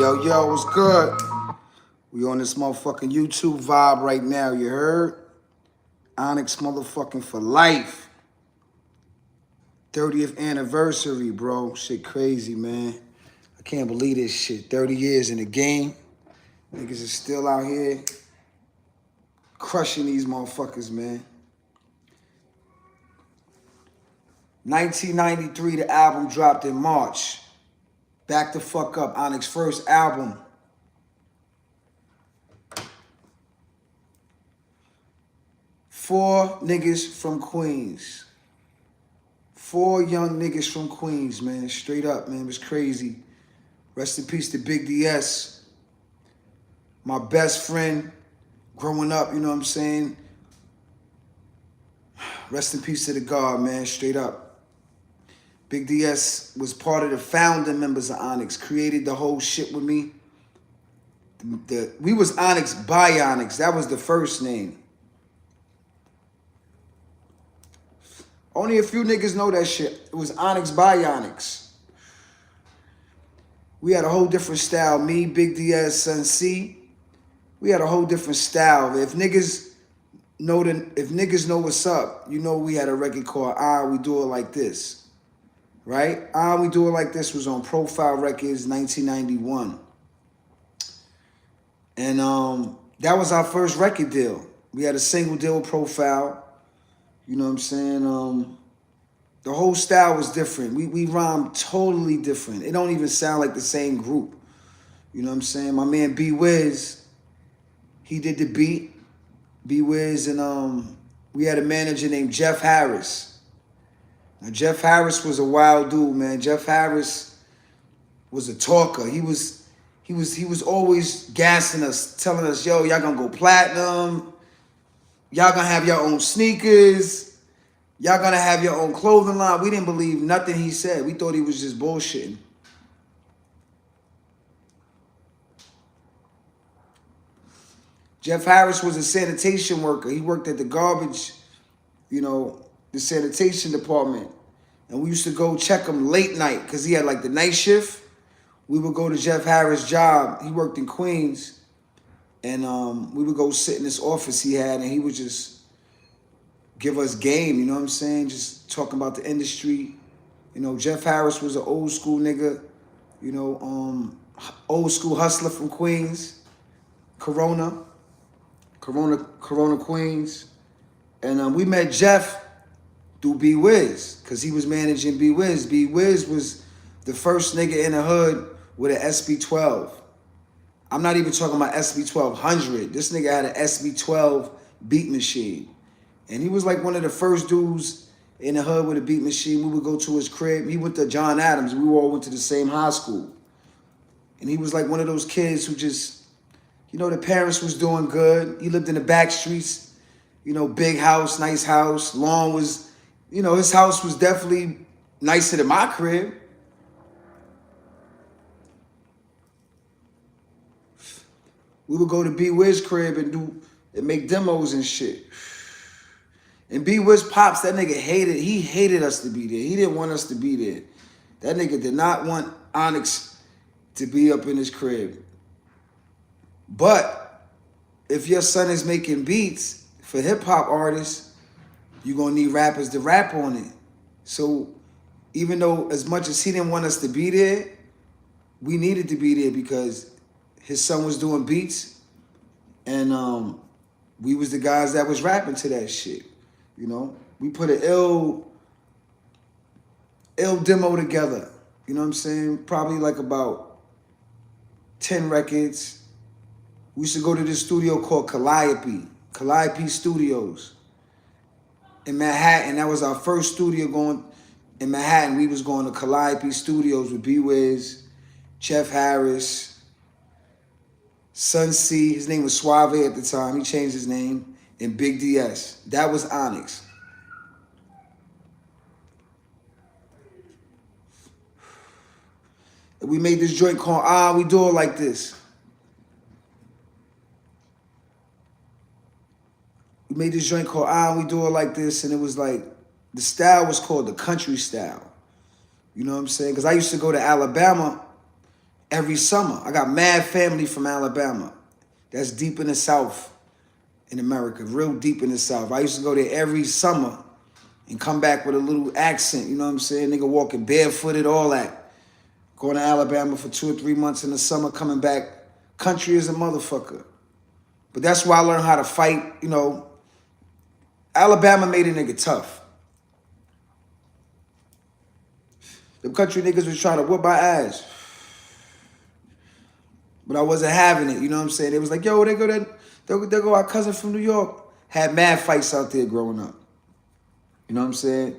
Yo, what's good? We on this motherfucking YouTube vibe right now, you heard? Onyx motherfucking for life. 30th anniversary, bro. Shit crazy, man. I can't believe this shit. 30 years in the game. Niggas is still out here crushing these motherfuckers, man. 1993, the album dropped in March. Back the Fuck Up, Onyx's first album. Four niggas from Queens. Four young niggas from Queens, man. Straight up, man. It was crazy. Rest in peace to Big DS. My best friend growing up, you know what I'm saying? Rest in peace to the God, man. Straight up. Big DS was part of the founding members of Onyx. Created the whole shit with me. We was Onyx by Onyx. That was the first name. Only a few niggas know that shit. It was Onyx by Onyx. We had a whole different style. Me, Big DS, Son C. We had a whole different style. If niggas know what's up, you know we had a record called We Do It Like This. Right? We Do It Like This was on Profile Records 1991. And that was our first record deal. We had a single deal with Profile. You know what I'm saying? The whole style was different. We rhymed totally different. It don't even sound like the same group. You know what I'm saying? My man B-Wiz, he did the beat. B-Wiz, and we had a manager named Jeff Harris. Now, Jeff Harris was a wild dude, man. Jeff Harris was a talker. He was always gassing us, telling us, yo, y'all gonna go platinum. Y'all gonna have your own sneakers. Y'all gonna have your own clothing line. We didn't believe nothing he said. We thought he was just bullshitting. Jeff Harris was a sanitation worker. He worked at the garbage, the sanitation department. And we used to go check him late night because he had like the night shift. We would go to Jeff Harris' job. He worked in Queens. And we would go sit in this office he had, and he would just give us game, you know what I'm saying? Just talking about the industry. Jeff Harris was an old school nigga, old school hustler from Queens, Corona, Queens. And we met Jeff through B-Wiz, because he was managing B-Wiz. B-Wiz was the first nigga in the hood with an SB12. I'm not even talking about SB1200. This nigga had an SB12 beat machine. And he was like one of the first dudes in the hood with a beat machine. We would go to his crib. He went to John Adams. We all went to the same high school. And he was like one of those kids who just, the parents was doing good. He lived in the back streets, big house, nice house. Lawn was, his house was definitely nicer than my crib. We would go to B-Wiz crib and make demos and shit. And B-Wiz Pops, that nigga hated us to be there. He didn't want us to be there. That nigga did not want Onyx to be up in his crib. But if your son is making beats for hip-hop artists, you're going to need rappers to rap on it. So even though as much as he didn't want us to be there, we needed to be there because his son was doing beats, and we was the guys that was rapping to that shit. We put an ill demo together. You know what I'm saying? Probably like about 10 records. We used to go to this studio called Calliope Studios in Manhattan. That was our first studio going in Manhattan. We was going to Calliope Studios with B-Wiz, Jeff Harris, Son C, his name was Suave at the time. He changed his name. And Big DS. That was Onyx. And we made this joint called We Do It Like This. We made this joint called We Do It Like This. And it was like, the style was called the country style. You know what I'm saying? Because I used to go to Alabama every summer. I got mad family from Alabama. That's deep in the South in America, real deep in the South. I used to go there every summer and come back with a little accent, you know what I'm saying? Nigga walking barefooted, all that. Going to Alabama for 2 or 3 months in the summer, coming back country as a motherfucker. But that's why I learned how to fight, you know. Alabama made a nigga tough. The country niggas was trying to whoop my ass. But I wasn't having it, you know what I'm saying? They was like, yo, there go our cousin from New York. Had mad fights out there growing up. You know what I'm saying?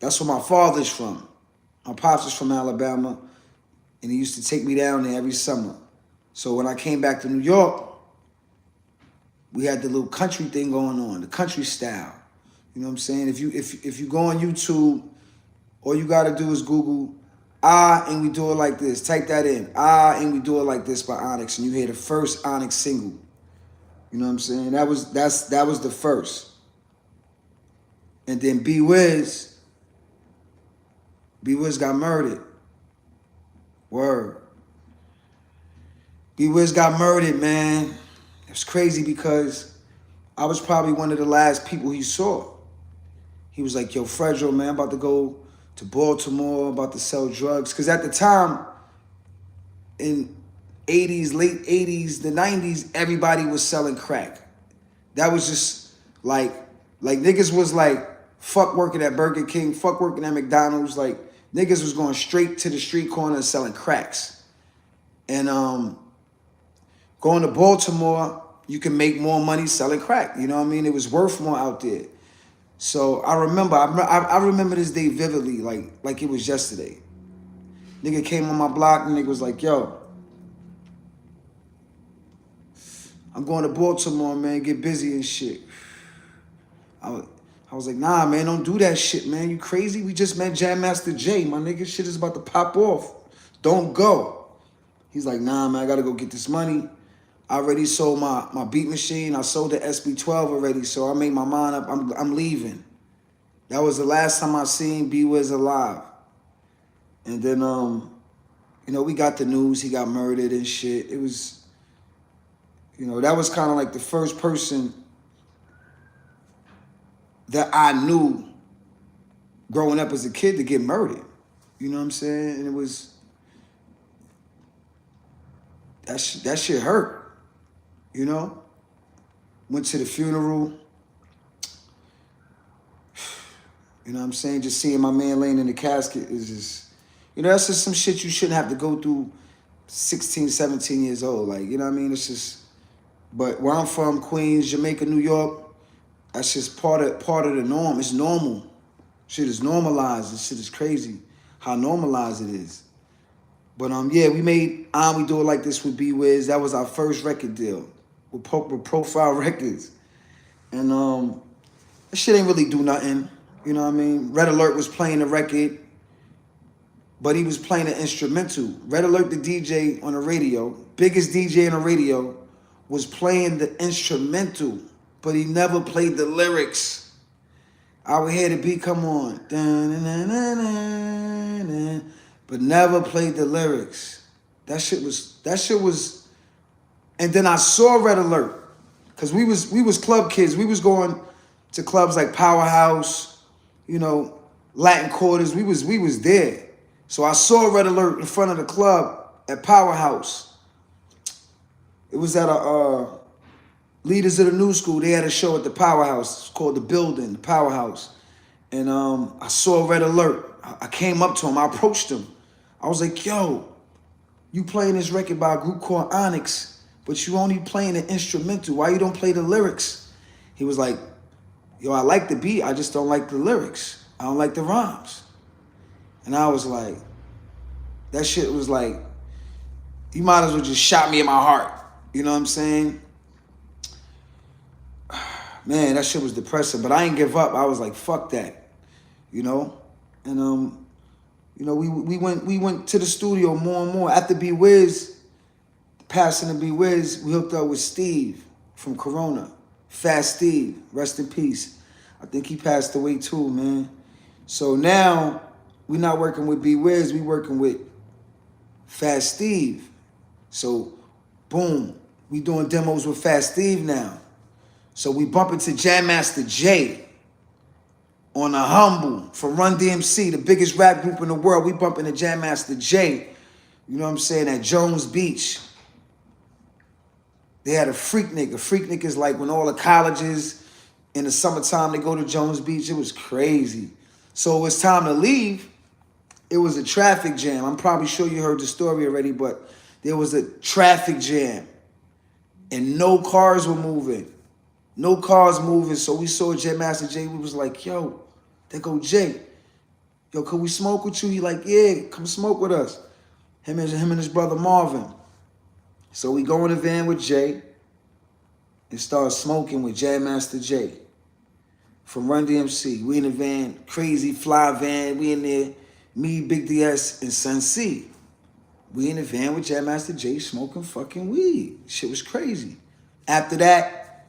That's where my father's from. My pops is from Alabama, and he used to take me down there every summer. So when I came back to New York, we had the little country thing going on, the country style. You know what I'm saying? If you go on YouTube, all you gotta do is Google and we do it like this. Type that in. And we do it like this by Onyx, and you hear the first Onyx single. You know what I'm saying? That was the first. And then B-Wiz got murdered. Word. B-Wiz got murdered, man. It was crazy because I was probably one of the last people he saw. He was like, yo, Fredro, man, I'm about to go to Baltimore, about to sell drugs. Because at the time, in 80s, late 80s, the 90s, everybody was selling crack. That was just like niggas was like, fuck working at Burger King, fuck working at McDonald's. Like, niggas was going straight to the street corner and selling cracks. And going to Baltimore, you can make more money selling crack. You know what I mean? It was worth more out there. So I remember this day vividly, like it was yesterday. Nigga came on my block and nigga was like, yo, I'm going to Baltimore, man, get busy and shit. I was like, nah, man, don't do that shit, man. You crazy? We just met Jam Master Jay. My nigga, shit is about to pop off. Don't go. He's like, nah, man, I gotta go get this money. I already sold my beat machine. I sold the SB12 already, so I made my mind up. I'm leaving. That was the last time I seen B-Wiz alive. And then, you know, we got the news. He got murdered and shit. It was, you know, that was kind of like the first person that I knew growing up as a kid to get murdered. You know what I'm saying? And it was, that shit hurt. You know? Went to the funeral. You know what I'm saying? Just seeing my man laying in the casket is just, you know, that's just some shit you shouldn't have to go through 16, 17 years old. Like, you know what I mean? It's just, but where I'm from, Queens, Jamaica, New York, that's just part of the norm. It's normal. Shit is normalized. This shit is crazy how normalized it is. But yeah, we made We Do It Like This with B-Wiz. That was our first record deal with Profile Records. And that shit ain't really do nothing. You know what I mean? Red Alert was playing the record, but he was playing an instrumental. Red Alert, the DJ on the radio, biggest DJ on the radio, was playing the instrumental, but he never played the lyrics. I would hear the beat come on, but never played the lyrics. That shit was, and then I saw Red Alert, cause we was club kids. We was going to clubs like Powerhouse, you know, Latin Quarters. We was there. So I saw Red Alert in front of the club at Powerhouse. It was at a Leaders of the New School. They had a show at the Powerhouse. It's called The Building, the Powerhouse. And I saw Red Alert. I came up to him. I approached him. I was like, yo, you playing this record by a group called Onyx, but you only playing an instrumental. Why you don't play the lyrics? He was like, yo, I like the beat. I just don't like the lyrics. I don't like the rhymes. And I was like, that shit was like, you might as well just shot me in my heart. You know what I'm saying? Man, that shit was depressing, but I ain't give up. I was like, fuck that, you know? And, you know, we went to the studio more and more. After B-Wiz, passing to B-Wiz, we hooked up with Steve from Corona. Fat Steve, rest in peace. I think he passed away too, man. So now, we not working with B-Wiz, we working with Fat Steve. So, boom, we doing demos with Fat Steve now. So we bump into Jam Master Jay on a Humble from Run DMC, the biggest rap group in the world. We bump into Jam Master Jay, you know what I'm saying, at Jones Beach. They had a Freak Nick. A Freak Nick is like when all the colleges in the summertime, they go to Jones Beach. It was crazy. So it was time to leave. It was a traffic jam. I'm probably sure you heard the story already, but there was a traffic jam and no cars were moving. No cars moving. So we saw Jam Master Jay. We was like, yo, there go Jay. Yo, could we smoke with you? He like, yeah, come smoke with us. Him and his brother Marvin. So we go in the van with Jay and start smoking with Jam Master Jay from Run DMC. We in the van, crazy fly van. We in there, me, Big DS, and Sun C. We in the van with Jam Master Jay smoking fucking weed. Shit was crazy. After that,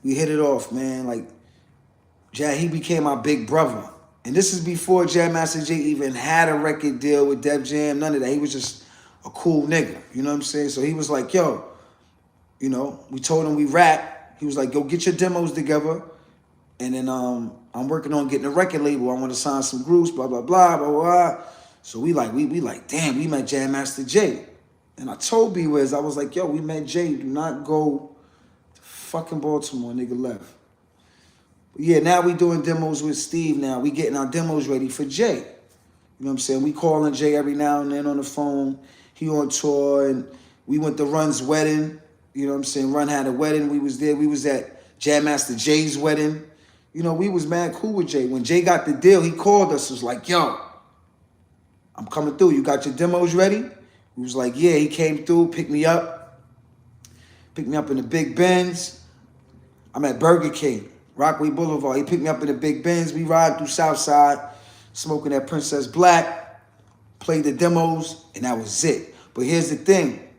we hit it off, man. Like, he became our big brother. And this is before Jam Master Jay even had a record deal with Def Jam, none of that. He was just a cool nigga, you know what I'm saying? So he was like, yo, you know, we told him we rap. He was like, yo, get your demos together. And then I'm working on getting a record label. I want to sign some groups, blah, blah, blah, blah, blah. So we like, damn, we met Jam Master Jay. And I told B-Wiz, I was like, yo, we met Jay. Do not go to fucking Baltimore, nigga left. But yeah, now we doing demos with Steve now. We getting our demos ready for Jay. You know what I'm saying? We calling Jay every now and then on the phone. He on tour, and we went to Run's wedding. You know what I'm saying? Run had a wedding. We was there. We was at Jam Master Jay's wedding. You know, we was mad cool with Jay. When Jay got the deal, he called us. Was like, yo, I'm coming through. You got your demos ready? We was like, yeah. He came through, picked me up in the Big Benz. I'm at Burger King, Rockaway Boulevard. He picked me up in the Big Benz. We ride through Southside, smoking that Princess Black. Played the demos, and that was it. But here's the thing.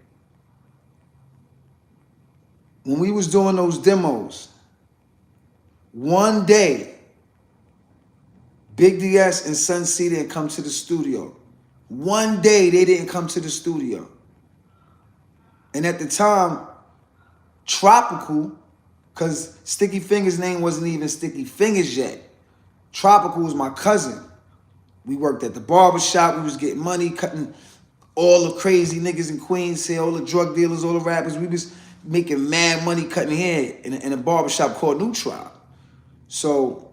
When we was doing those demos, one day, Big DS and Sun C didn't come to the studio. One day, they didn't come to the studio. And at the time, Tropical, because Sticky Fingers' name wasn't even Sticky Fingers yet. Tropical was my cousin. We worked at the barbershop. We was getting money, cutting all the crazy niggas in Queens hair, all the drug dealers, all the rappers. We was making mad money cutting hair in a barbershop called New Tribe. So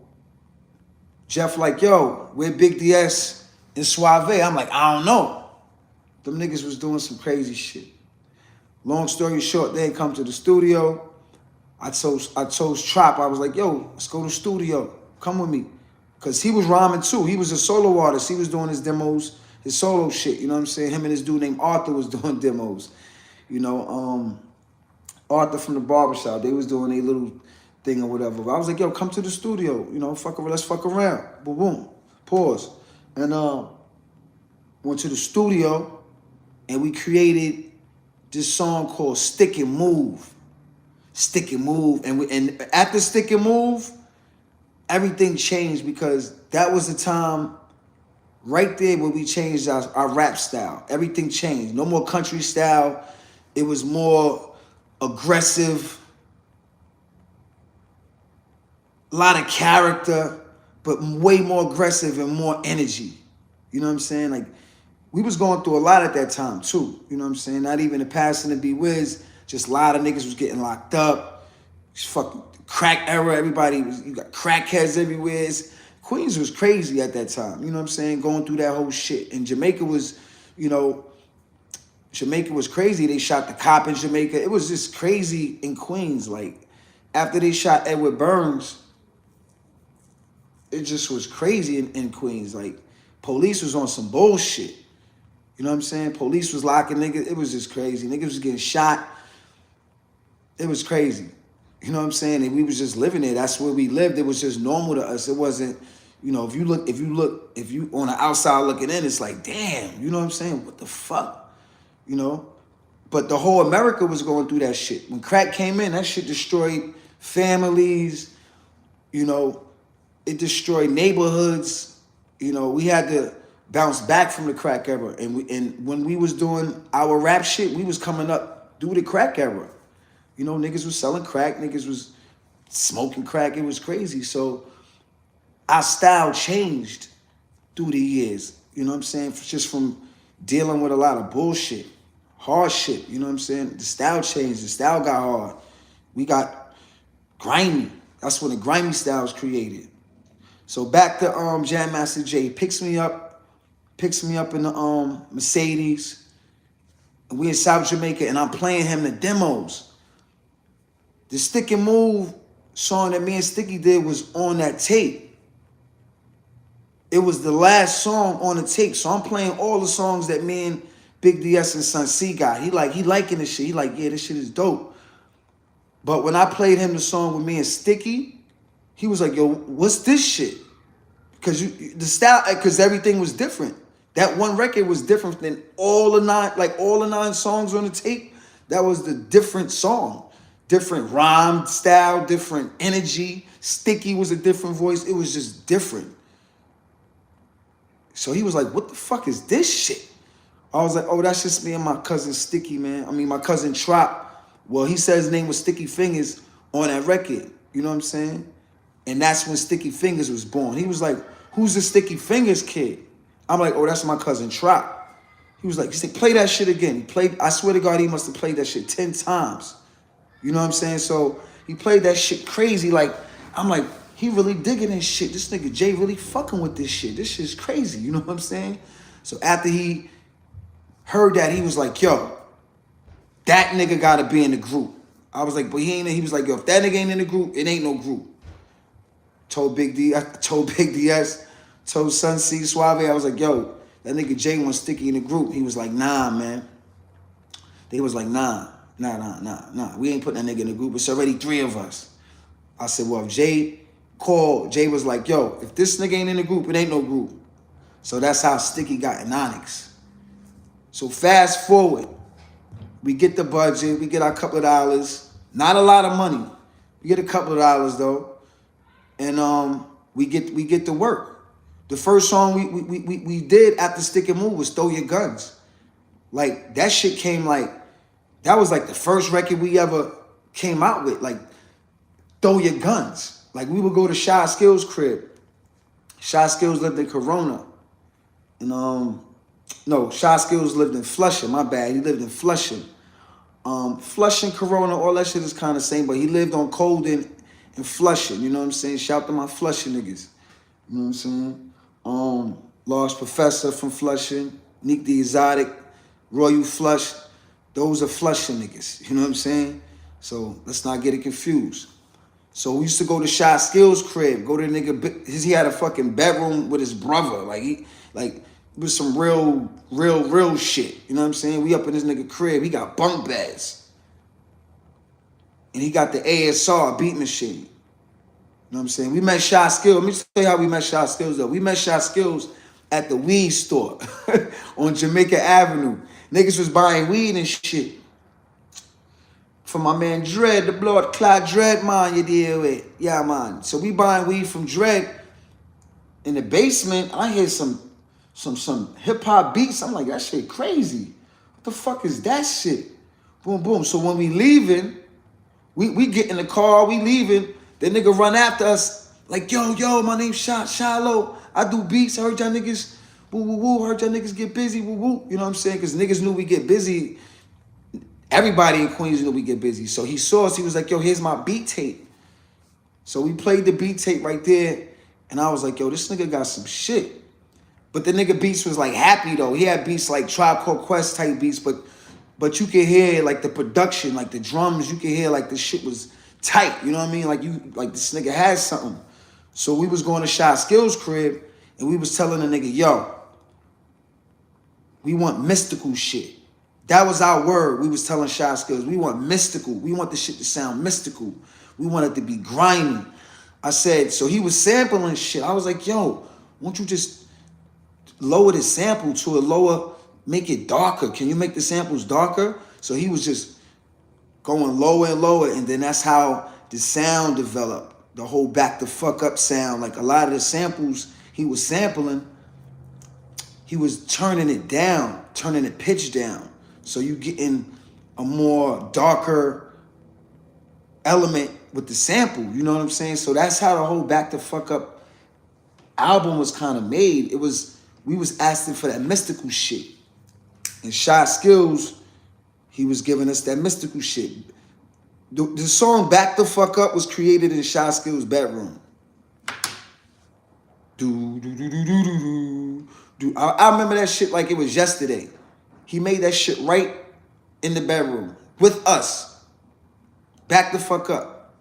Jeff like, yo, where Big DS and Suave? I'm like, I don't know. Them niggas was doing some crazy shit. Long story short, they ain't come to the studio. I chose Trop. I was like, yo, let's go to the studio. Come with me. Because he was rhyming too. He was a solo artist. He was doing his demos, his solo shit. You know what I'm saying? Him and this dude named Arthur was doing demos. You know, Arthur from the barbershop. They was doing a little thing or whatever. But I was like, yo, come to the studio. You know, let's fuck around. Boom, boom. Pause. And went to the studio and we created this song called Stick and Move. Stick and Move. And after Stick and Move, everything changed because that was the time right there where we changed our rap style. Everything changed. No more country style. It was more aggressive. A lot of character, but way more aggressive and more energy. You know what I'm saying? Like, we was going through a lot at that time too. You know what I'm saying? Not even the passing of B-Wiz. Just a lot of niggas was getting locked up. It's fucking crack era. Everybody was, you got crackheads everywhere. Queens was crazy at that time. You know what I'm saying? Going through that whole shit. And Jamaica was, you know, Jamaica was crazy. They shot the cop in Jamaica. It was just crazy in Queens. Like, after they shot Edward Burns, it just was crazy in Queens. Like, police was on some bullshit. You know what I'm saying? Police was locking niggas. It was just crazy. Niggas was getting shot. It was crazy. You know what I'm saying? And we was just living there. That's where we lived. It was just normal to us. It wasn't, you know, if you on the outside looking in, it's like, damn, you know what I'm saying? What the fuck? You know? But the whole America was going through that shit. When crack came in, that shit destroyed families. You know, it destroyed neighborhoods. You know, we had to bounced back from the crack era. And when we was doing our rap shit, we was coming up through the crack era. You know, niggas was selling crack, niggas was smoking crack. It was crazy. So our style changed through the years. You know what I'm saying? Just from dealing with a lot of bullshit, hard shit. You know what I'm saying? The style changed. The style got hard. We got grimy. That's when the grimy style was created. So back to Jam Master Jay picks me up in the Mercedes. We in South Jamaica, and I'm playing him the demos. The Stick and Move song that me and Sticky did was on that tape. It was the last song on the tape. So I'm playing all the songs that me and Big DS and Son C got. He liking this shit. He like, yeah, this shit is dope. But when I played him the song with me and Sticky, he was like, yo, what's this shit? Because the style, because everything was different. That one record was different than all the nine songs on the tape. That was the different song. Different rhyme style, different energy. Sticky was a different voice. It was just different. So he was like, what the fuck is this shit? I was like, oh, that's just me and my cousin Sticky, man. I mean, my cousin Trop. Well, he said his name was Sticky Fingers on that record. You know what I'm saying? And that's when Sticky Fingers was born. He was like, who's the Sticky Fingers kid? I'm like, oh, that's my cousin Trop. He said, play that shit again. He played, I swear to God, he must have played that shit 10 times. You know what I'm saying? So he played that shit crazy. Like, I'm like, he really digging this shit. This nigga Jay really fucking with this shit. This shit's crazy. You know what I'm saying? So after he heard that, he was like, yo, that nigga gotta be in the group. I was like, but he ain't. He was like, yo, if that nigga ain't in the group, it ain't no group. Told Big DS, told Son C Suave, I was like, yo, that nigga Jay wants Sticky in the group. He was like, nah, man. They was like, nah. We ain't putting that nigga in the group. It's already 3 of us. I said, well, if Jay called, Jay was like, yo, if this nigga ain't in the group, it ain't no group. So that's how Sticky got in Onyx. So fast forward, we get the budget, we get our couple of dollars. Not a lot of money. We get a couple of dollars though. And we get to work. The first song we did after Stick and Move was Throw Your Guns. Like that shit came like, that was like the first record we ever came out with, like Throw Your Guns. Like we would go to Shy Skills' crib. Shy Skills lived in Corona. And no, Shy Skills lived in Flushing, my bad. He lived in Flushing. Flushing, Corona, all that shit is kind of same, but he lived on Colden and Flushing, you know what I'm saying? Shout out to my Flushing niggas. You know what I'm saying? Lost Professor from Flushing, Nick the Exotic, Royal Flush. Those are Flushing niggas, you know what I'm saying? So let's not get it confused. So we used to go to Shy Skills' crib, go to the nigga, he had a fucking bedroom with his brother. Like it was some real shit. You know what I'm saying? We up in this nigga crib, he got bunk beds. And he got the ASR beat machine. You know what I'm saying? We met Shy Skills. Let me tell you how we met Shy Skills though. We met Shy Skills at the weed store on Jamaica Avenue. Niggas was buying weed and shit. From my man Dread, the blood clot Dread man you deal with. Yeah, man. So we buying weed from Dread. In the basement, I hear some hip-hop beats. I'm like, that shit crazy. What the fuck is that shit? Boom, boom. So when we leaving, we get in the car, we leaving, that nigga run after us, like, yo, my name's Shiloh. I do beats. I heard y'all niggas, woo, heard y'all niggas get busy, woo. You know what I'm saying? Because niggas knew we get busy. Everybody in Queens knew we get busy. So he saw us, he was like, yo, here's my beat tape. So we played the beat tape right there, and I was like, yo, this nigga got some shit. But the nigga beats was like happy though. He had beats like Tribe Called Quest type beats, but you could hear like the production, like the drums, you could hear like the shit was tight. You know what I mean? Like this nigga had something. So we was going to Shy Skills' crib, and we was telling the nigga, yo, we want mystical shit. That was our word. We was telling Shy Skills, we want mystical. We want the shit to sound mystical. We want it to be grimy. I said, so he was sampling shit. I was like, yo, won't you just lower the sample to a lower, make it darker? Can you make the samples darker? So he was just going lower and lower, and then that's how the sound developed. The whole back the fuck up sound. Like a lot of the samples he was sampling, he was turning it down, turning the pitch down. So you getting a more darker element with the sample, you know what I'm saying? So that's how the whole Back the Fuck Up album was kind of made. We was asking for that mystical shit. And Shy Skills, he was giving us that mystical shit. The song Back the Fuck Up was created in Shy Skills' bedroom. I remember that shit like it was yesterday. He made that shit right in the bedroom with us. Back the Fuck Up.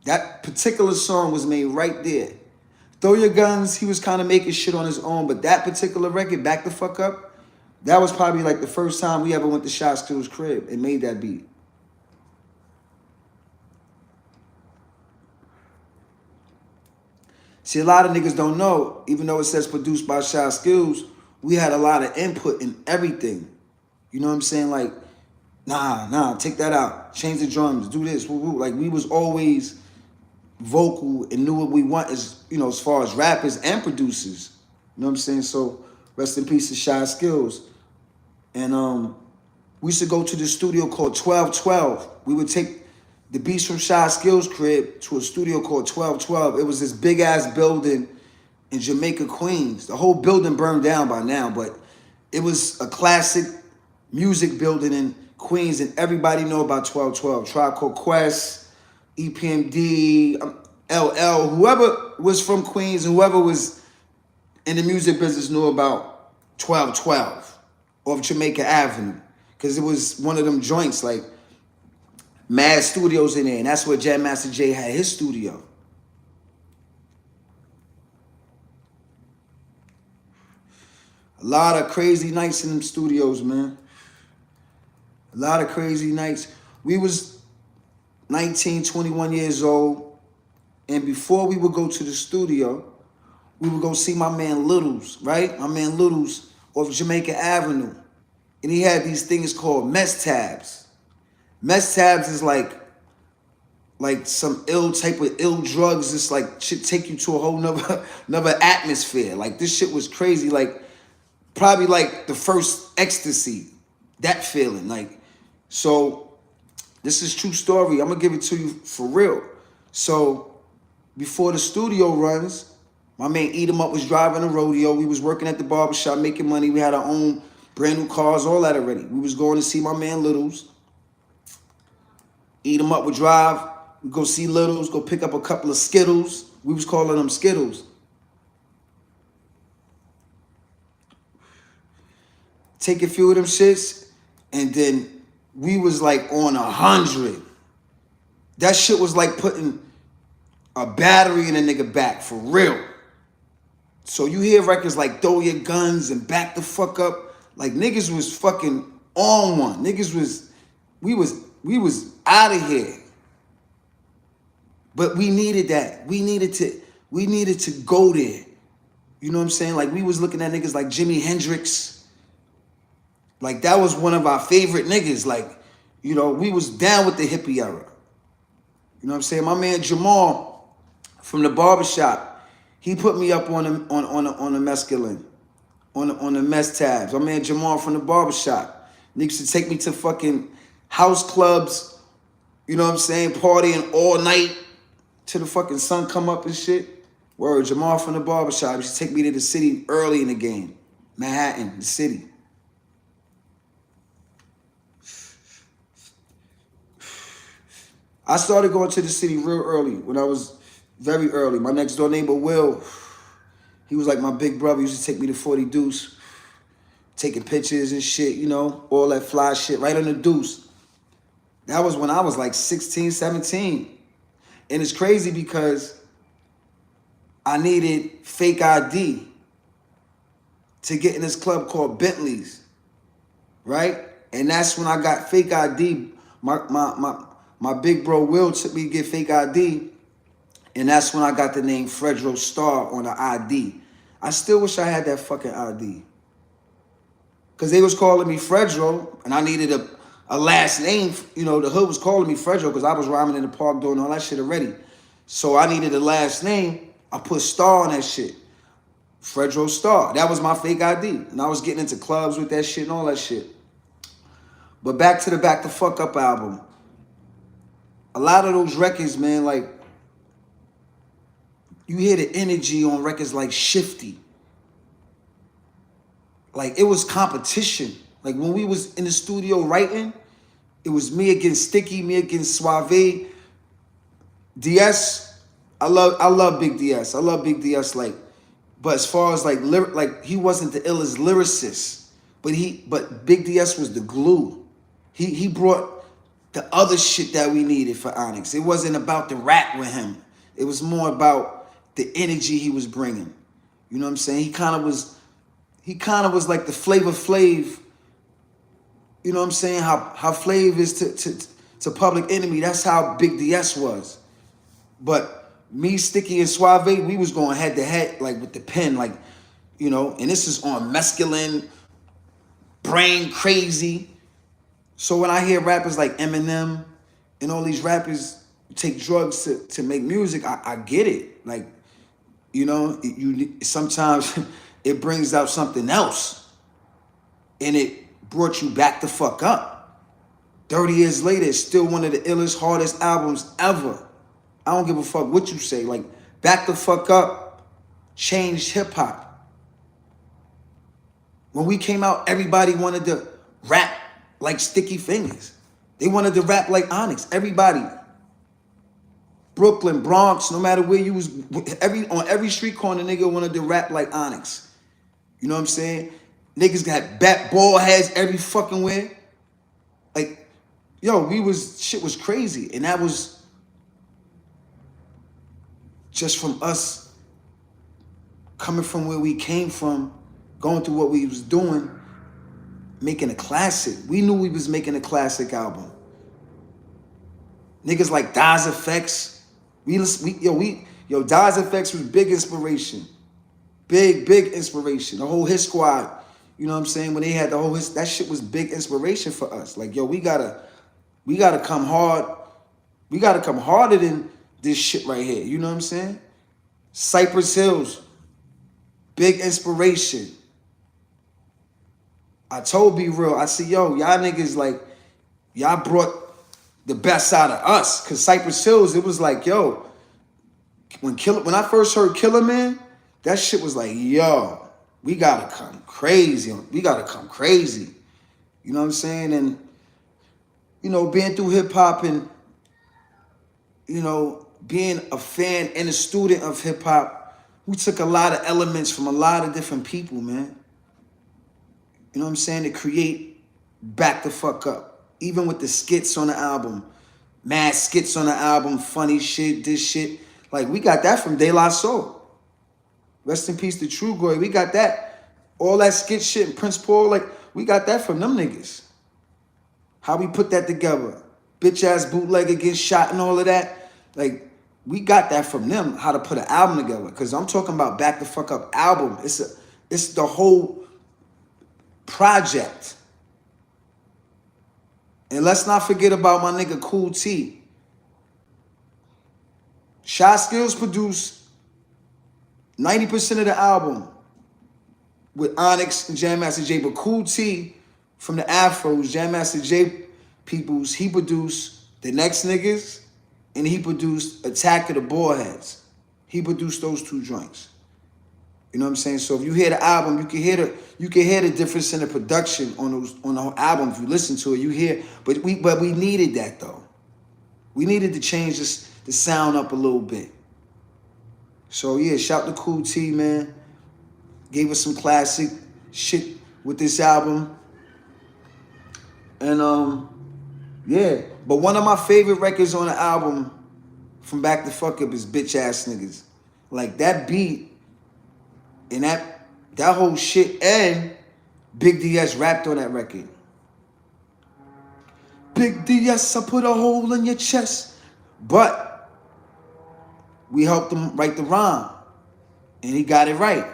That particular song was made right there. Throw Your Guns, he was kind of making shit on his own, but that particular record, Back the Fuck Up, that was probably like the first time we ever went to Shy Skills' crib and made that beat. See, a lot of niggas don't know, even though it says produced by Shy Skills, we had a lot of input in everything. You know what I'm saying? Like, nah, take that out. Change the drums, do this, woo, woo. Like, we was always vocal and knew what we want as, you know, as far as rappers and producers. You know what I'm saying? So, rest in peace to Shy Skills. And we used to go to the studio called 1212. We would take the beats from Shy Skills' crib to a studio called 1212. It was this big-ass building in Jamaica, Queens. The whole building burned down by now, but it was a classic music building in Queens, and everybody know about 1212. Tribe Called Quest, EPMD, LL, whoever was from Queens, whoever was in the music business knew about 1212 off Jamaica Avenue, because it was one of them joints, like, mad studios in there, and that's where Jam Master Jay had his studio. A lot of crazy nights in them studios, man. A lot of crazy nights. We was 19, 21 years old, and before we would go to the studio, we would go see my man Littles, right? My man Littles off Jamaica Avenue. And he had these things called mess tabs. Mess tabs is like some ill type of ill drugs. It's like shit take you to a whole nother atmosphere. Like this shit was crazy. Like probably like the first ecstasy, that feeling. Like, so this is true story. I'm gonna give it to you for real. So before the studio runs, my man Eat 'em Up was driving a rodeo. We was working at the barbershop making money. We had our own brand new cars, all that already. We was going to see my man Littles. Eat 'em Up would drive. We go see Littles, go pick up a couple of Skittles. We was calling them Skittles. Take a few of them shits, and then we was like on 100. That shit was like putting a battery in a nigga back, for real. So you hear records like Throw Your Guns and Back the Fuck Up. Like niggas was fucking on one. Niggas was, we was out of here. But we needed that. We needed to go there. You know what I'm saying? Like we was looking at niggas like Jimi Hendrix. Like that was one of our favorite niggas. Like, you know, we was down with the hippie era. You know what I'm saying? My man Jamal from the barbershop, he put me up on the mescaline, on the mess tabs. My man Jamal from the barbershop. Niggas would take me to fucking house clubs, you know what I'm saying, partying all night till the fucking sun come up and shit. Word, Jamal from the barbershop used to take me to the city early in the game. Manhattan, the city. I started going to the city real early, when I was very early. My next door neighbor, Will, he was like my big brother. He used to take me to 40 Deuce, taking pictures and shit, you know, all that fly shit right on the Deuce. That was when I was like 16, 17. And it's crazy because I needed fake ID to get in this club called Bentley's, right? And that's when I got fake ID. My big bro Will took me to get fake ID, and that's when I got the name Fredro Starr on the ID. I still wish I had that fucking ID. Because they was calling me Fredro, and I needed a last name. You know, the hood was calling me Fredro because I was rhyming in the park doing all that shit already. So I needed a last name. I put Starr on that shit. Fredro Starr. That was my fake ID. And I was getting into clubs with that shit and all that shit. But back to the Back the Fuck Up album. A lot of those records, man, like, you hear the energy on records like Shifty. Like, it was competition. Like, when we was in the studio writing, it was me against Sticky, me against Suave. DS, I love Big DS. I love Big DS, like, but as far as like he wasn't the illest lyricist, but Big DS was the glue. He brought the other shit that we needed for Onyx. It wasn't about the rap with him. It was more about the energy he was bringing. You know what I'm saying? He kind of was like the Flavor Flav. You know what I'm saying? How Flav is to Public Enemy. That's how Big DS was. But me, Sticky, and Suave, we was going head to head, like with the pen, like, you know, and this is on Mescaline, Brain Crazy. So when I hear rappers like Eminem and all these rappers take drugs to make music, I get it. Like, you know, sometimes it brings out something else. And it brought you back the fuck up. 30 years later, it's still one of the illest, hardest albums ever. I don't give a fuck what you say. Like, Back the Fuck Up changed hip hop. When we came out, everybody wanted to rap like Sticky Fingers. They wanted to rap like Onyx. Everybody. Brooklyn, Bronx, no matter where you was, on every street corner, nigga wanted to rap like Onyx. You know what I'm saying? Niggas got bat ball heads every fucking where. Like, yo, shit was crazy. And that was just from us coming from where we came from, going through what we was doing, making a classic. We knew we was making a classic album. Niggas like Daz Effects. Daz Effects was big inspiration. Big inspiration. The whole Hit Squad, you know what I'm saying? When they had the whole that shit was big inspiration for us. Like, yo, we gotta come hard. We gotta come harder than this shit right here. You know what I'm saying? Cypress Hills, big inspiration. I told B Real, I said, yo, y'all niggas, like, y'all brought the best out of us. Cause Cypress Hills, it was like, yo, when I first heard Killer Man, that shit was like, yo, we gotta come crazy. We gotta come crazy. You know what I'm saying? And, you know, being through hip hop and, you know, being a fan and a student of hip hop, we took a lot of elements from a lot of different people, man. You know what I'm saying? To create Back the Fuck Up. Even with the skits on the album, mad skits on the album, funny shit, this shit. Like, we got that from De La Soul. Rest in peace to True Goy. We got that. All that skit shit and Prince Paul, like, we got that from them niggas. How we put that together. Bitch ass bootlegger gets shot and all of that. Like, we got that from them, how to put an album together. Because I'm talking about Back the Fuck Up album. It's the whole project. And let's not forget about my nigga Cool T. Shy Skills produced 90% of the album with Onyx and Jam Master Jay. But Cool T from the Afros, Jam Master Jay peoples, he produced The Next Niggas and he produced Attack of the Boarheads. He produced those two joints. You know what I'm saying? So if you hear the album, you can hear the difference in the production on the album. If you listen to it, you hear. But we needed that though. We needed to change the sound up a little bit. So yeah, shout to Cool T, man. Gave us some classic shit with this album. And yeah. But one of my favorite records on the album from Back the Fuck Up is Bitch Ass Niggas. Like that beat and that whole shit, and Big DS rapped on that record. Big DS, I put a hole in your chest. But we helped him write the rhyme. And he got it right.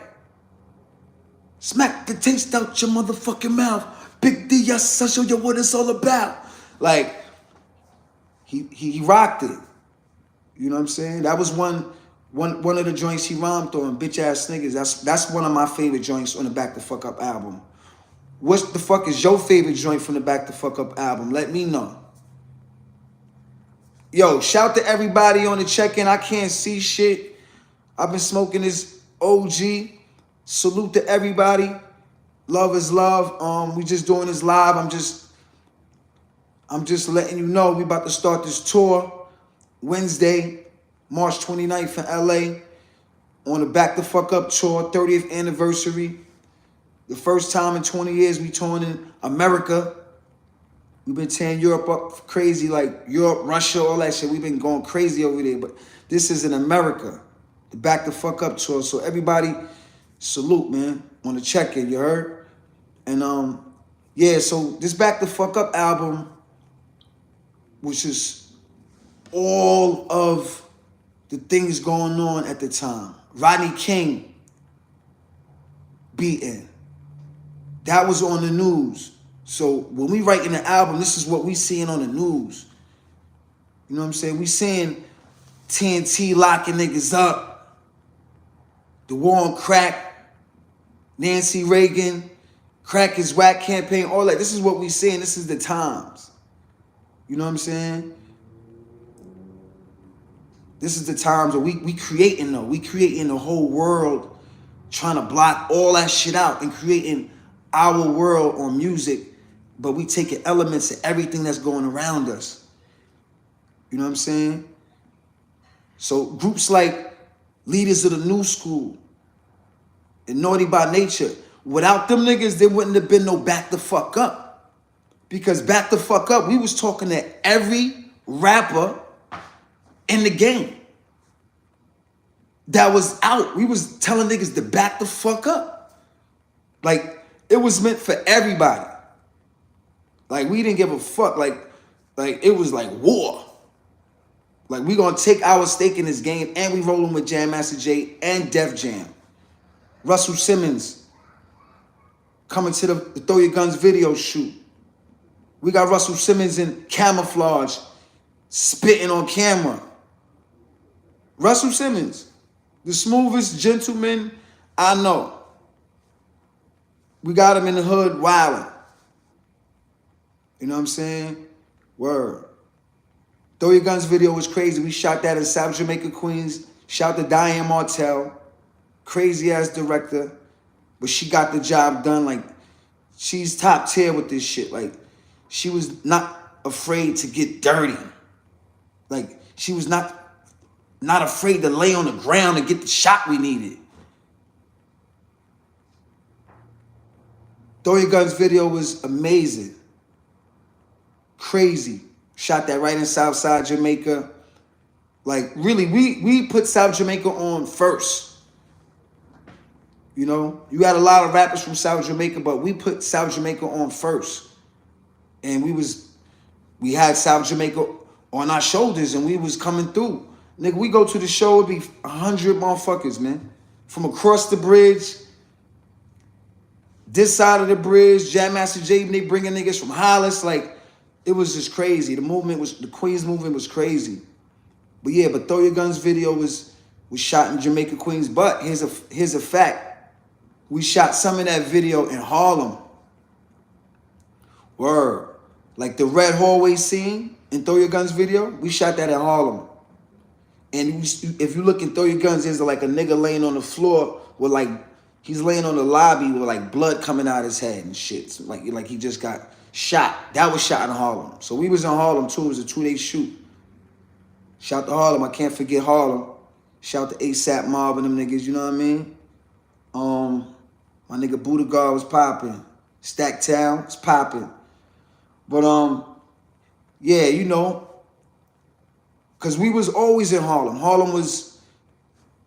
Smack the taste out your motherfucking mouth. Big DS, I'll show you what it's all about. Like, he rocked it. You know what I'm saying? That was one One of the joints he rhymed on, Bitch Ass Niggas, that's one of my favorite joints on the Back the Fuck Up album. What the fuck is your favorite joint from the Back the Fuck Up album? Let me know. Yo, shout to everybody on the check-in. I can't see shit. I've been smoking this OG. Salute to everybody. Love is love. We just doing this live. I'm just letting you know we about to start this tour Wednesday, March 29th in LA on the Back the Fuck Up tour, 30th anniversary. The first time in 20 years we touring in America. We've been tearing Europe up crazy, like Europe, Russia, all that shit. We've been going crazy over there, but this is in America, the Back the Fuck Up tour. So everybody, salute, man, on the check-in, you heard? And yeah, so this Back the Fuck Up album, which is all of the things going on at the time. Rodney King beaten. That was on the news. So when we writing the album, this is what we seeing on the news. You know what I'm saying? We seeing TNT locking niggas up. The war on crack. Nancy Reagan. Crack is whack campaign. All that. This is what we seeing. This is the times. You know what I'm saying? This is the times that we creating though. We creating the whole world, trying to block all that shit out and creating our world on music, but we taking elements of everything that's going around us. You know what I'm saying? So groups like Leaders of the New School and Naughty by Nature, without them niggas, there wouldn't have been no Back the Fuck Up. Because Back the Fuck Up, we was talking to every rapper in the game that was out. We was telling niggas to back the fuck up. Like, it was meant for everybody. Like, we didn't give a fuck. Like it was like war. Like, we gonna take our stake in this game, and we rolling with Jam Master Jay and Def Jam. Russell Simmons coming to the Throw Your Guns video shoot. We got Russell Simmons in camouflage, spitting on camera. Russell Simmons, the smoothest gentleman I know. We got him in the hood wilding. You know what I'm saying? Word. Throw Your Guns video was crazy. We shot that in South Jamaica, Queens. Shout to Diane Martell. Crazy ass director. But she got the job done. Like, she's top tier with this shit. Like, she was not afraid to get dirty. Like, she was not afraid to lay on the ground and get the shot we needed. Throw Your Guns video was amazing. Crazy. Shot that right in Southside Jamaica. Like, really, we put South Jamaica on first. You know? You had a lot of rappers from South Jamaica, but we put South Jamaica on first. And we had South Jamaica on our shoulders, and we was coming through. Nigga, we go to the show, it'd be 100 motherfuckers, man. From across the bridge, this side of the bridge, Jam Master Jay, they bringing niggas from Hollis. Like, it was just crazy. The Queens movement was crazy. But yeah, Throw Your Guns video was shot in Jamaica, Queens. But here's a fact. We shot some of that video in Harlem. Word. Like the red hallway scene in Throw Your Guns video, we shot that in Harlem. And if you look in Throw Your Guns, there's like a nigga laying on the floor with like, he's laying on the lobby with like blood coming out his head and shit. So like he just got shot. That was shot in Harlem. So we was in Harlem too. It was a 2-day shoot. Shout to Harlem. I can't forget Harlem. Shout to ASAP Mob and them niggas, you know what I mean? My nigga Budagar was popping. Stack Town was popping. But yeah, you know, because we was always in Harlem. Harlem was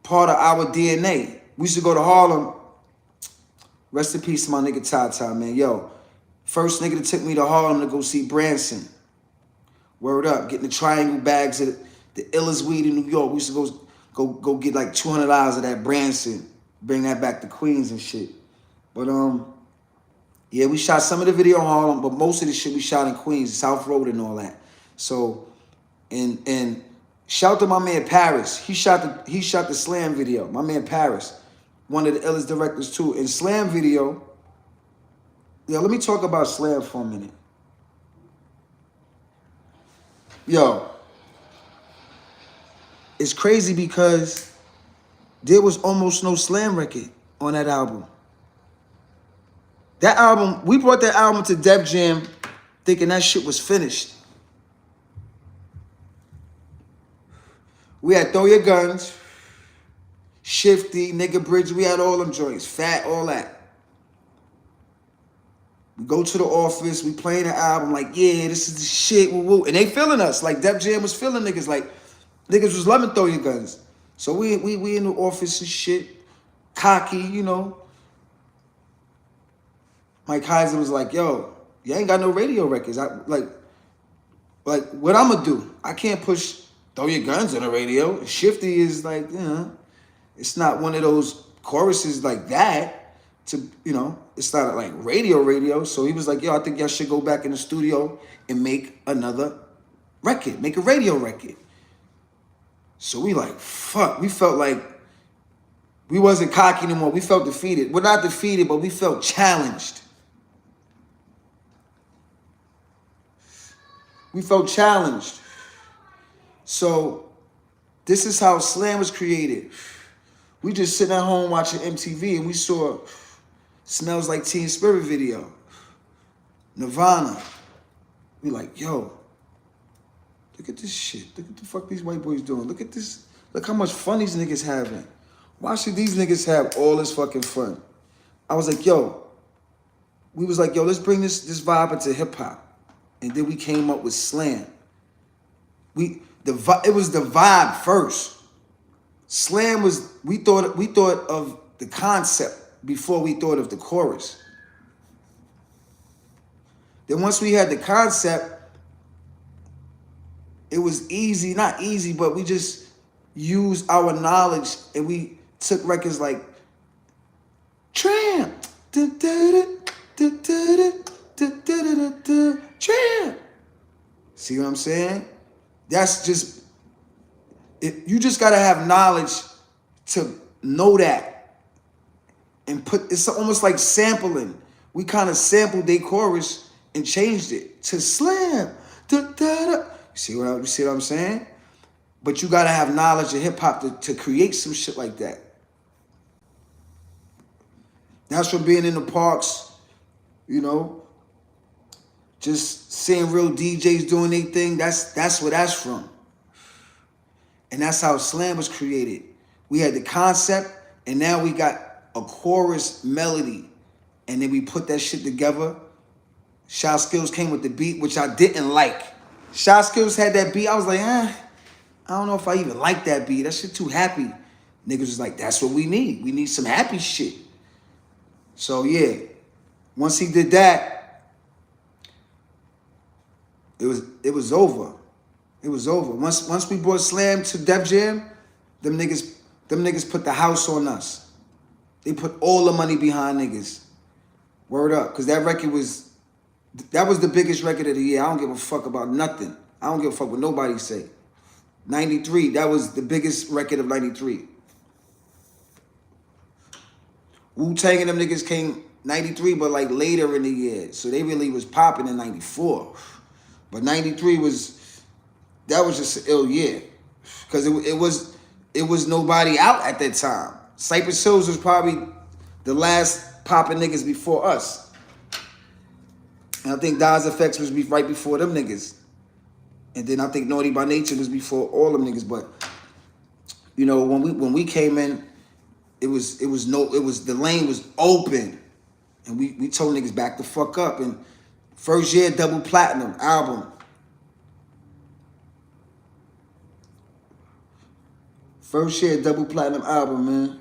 part of our DNA. We used to go to Harlem. Rest in peace to my nigga Tata, man. Yo, first nigga that took me to Harlem to go see Branson. Word up, getting the triangle bags of the illest weed in New York. We used to go get like $200 of that Branson. Bring that back to Queens and shit. But yeah, we shot some of the video in Harlem, but most of the shit we shot in Queens, South Road and all that. So, and Shout to my man Paris. He shot the Slam video. My man Paris, one of the illest directors too. In Slam video, yo, let me talk about Slam for a minute. Yo, it's crazy because there was almost no Slam record on that album. That album, we brought that album to Def Jam thinking that shit was finished. We had Throw Your Guns, Shifty, Nigga Bridge, we had all them joints, Fat, all that. We go to the office, we playing the album like, yeah, this is the shit, woo woo. And they feeling us, like Def Jam was feeling niggas, like niggas was loving Throw Your Guns. So we in the office and shit, cocky, you know. Mike Heiser was like, yo, you ain't got no radio records. Like what I'm gonna do? I can't push Throw Your Guns on the radio. Shifty is like, you know, it's not one of those choruses like that to, you know, it's not like radio. So he was like, yo, I think y'all should go back in the studio and make another record, make a radio record. So we like, fuck, we felt like we wasn't cocky anymore. We felt defeated. We're not defeated, but we felt challenged. We felt challenged. So this is how Slam was created. We just sitting at home watching MTV and we saw Smells Like Teen Spirit video, Nirvana. We like, yo, look at this shit. Look at the fuck these white boys doing. Look at this. Look how much fun these niggas having. Why should these niggas have all this fucking fun? I was like, yo, we was like, yo, let's bring this vibe into hip hop. And then we came up with Slam. It was the vibe first. Slam was, we thought of the concept before we thought of the chorus. Then once we had the concept, it was easy, not easy, but we just used our knowledge and we took records like Tramp, Tramp. See what I'm saying? That's just, you just gotta have knowledge to know that. And it's almost like sampling. We kind of sampled their chorus and changed it to Slam. You see what I'm saying? But you gotta have knowledge of hip hop to create some shit like that. That's from being in the parks, you know, just seeing real DJs doing their thing. That's where that's from. And that's how Slam was created. We had the concept, and now we got a chorus melody, and then we put that shit together. Shy Skills came with the beat, which I didn't like. Shy Skills had that beat. I was like, I don't know if I even like that beat. That shit too happy. Niggas was like, that's what we need. We need some happy shit. So yeah, once he did that, it was over. It was over. Once we brought Slam to Def Jam, them niggas put the house on us. They put all the money behind niggas. Word up. Because that was the biggest record of the year. I don't give a fuck about nothing. I don't give a fuck what nobody say. 93, that was the biggest record of 93. Wu-Tang and them niggas came 93, but like later in the year. So they really was popping in 94. But 93 that was just an ill year. Because it was nobody out at that time. Cypress Hills was probably the last popping niggas before us. And I think Daz Effects was right before them niggas. And then I think Naughty by Nature was before all them niggas. But you know, when we came in, the lane was open. And we told niggas back the fuck up. And first year double platinum album. First year double platinum album, man.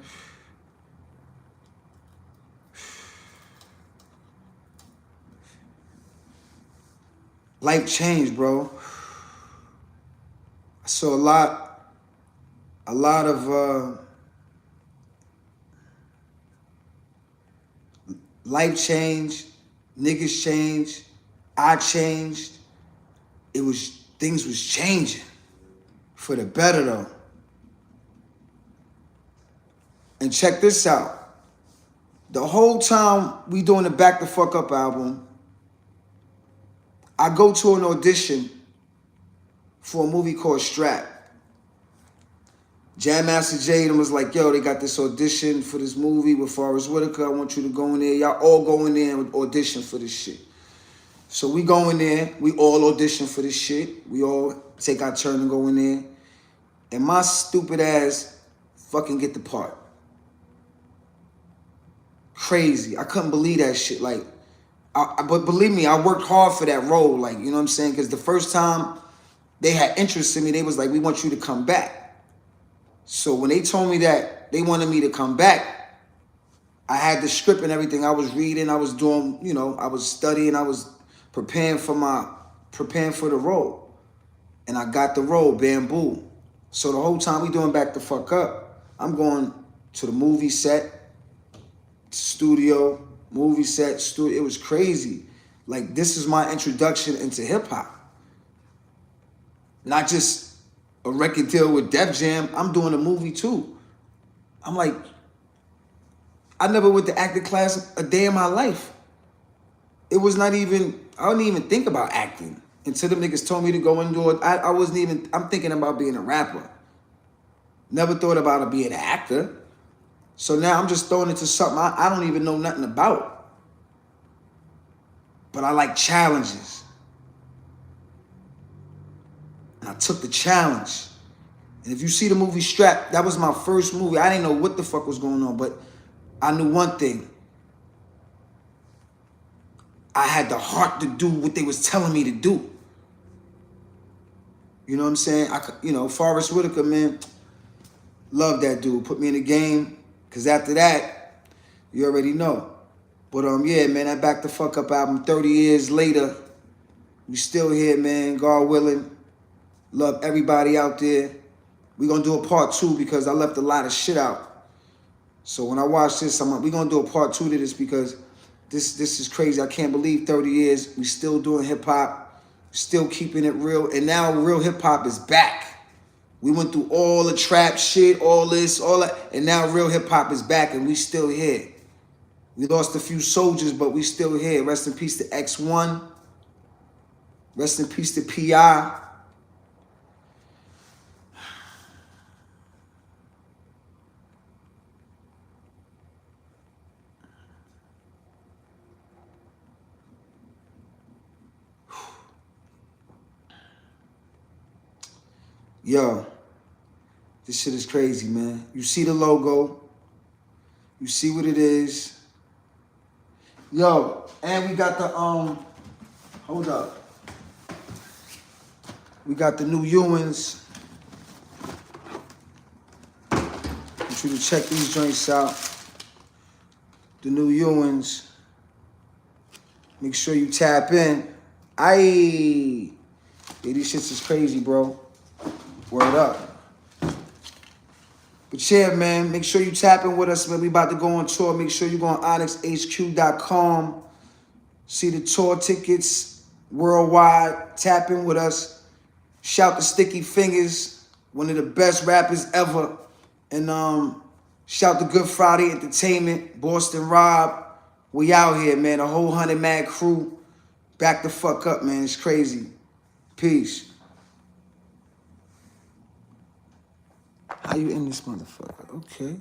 Life changed, bro. I saw a lot of life changed, niggas changed, I changed. Things was changing. For the better, though. And check this out. The whole time we doing the Back the Fuck Up album, I go to an audition for a movie called Strap. Jam Master Jaden was like, yo, they got this audition for this movie with Forrest Whitaker. I want you to go in there. Y'all all go in there and audition for this shit. So we go in there. We all audition for this shit. We all take our turn and go in there. And my stupid ass fucking get the part. Crazy. I couldn't believe that shit. Like, but believe me, I worked hard for that role. Like, you know what I'm saying? Because the first time they had interest in me, they was like, we want you to come back. So when they told me that they wanted me to come back, I had the script and everything. I was reading, I was doing, you know, I was studying, I was preparing for the role. And I got the role, bamboo. So the whole time we doing Back the Fuck Up, I'm going to the movie set, studio, movie set, studio. It was crazy. Like, this is my introduction into hip hop. Not just a record deal with Def Jam. I'm doing a movie too. I'm like, I never went to acting class a day in my life. It was not even, I didn't even think about acting until them niggas told me to go and do it. I wasn't even, I'm thinking about being a rapper. Never thought about being an actor. So now I'm just throwing into something I don't even know nothing about. But I like challenges. And I took the challenge. And if you see the movie Strap, that was my first movie. I didn't know what the fuck was going on, but I knew one thing. I had the heart to do what they was telling me to do. You know what I'm saying? Forrest Whitaker, man, love that dude. Put me in the game. Because after that, you already know. But yeah, man, that Back the Fuck Up album, 30 years later, we still here, man, God willing. Love everybody out there. We're going to do a part 2 because I left a lot of shit out. So when I watch this, we're going to do a part 2 to this because this is crazy. I can't believe 30 years, we still doing hip-hop, still keeping it real. And now real hip-hop is back. We went through all the trap shit, all this, all that, and now real hip-hop is back and we still here. We lost a few soldiers, but we still here. Rest in peace to X1. Rest in peace to P.I. Yo, this shit is crazy, man. You see the logo. You see what it is. Yo, and we got the, hold up. We got the new Ewins. I want you to check these joints out. The new Ewins. Make sure you tap in. Aye. Yeah, these shits is crazy, bro. Word up. But yeah, man, make sure you tap in with us, man. We about to go on tour. Make sure you go on onyxhq.com. See the tour tickets worldwide. Tap in with us. Shout to Sticky Fingers, one of the best rappers ever. And shout to Good Friday Entertainment, Boston Rob. We out here, man. A whole 100 Mad crew. Back the fuck up, man. It's crazy. Peace. How you in this motherfucker? Okay.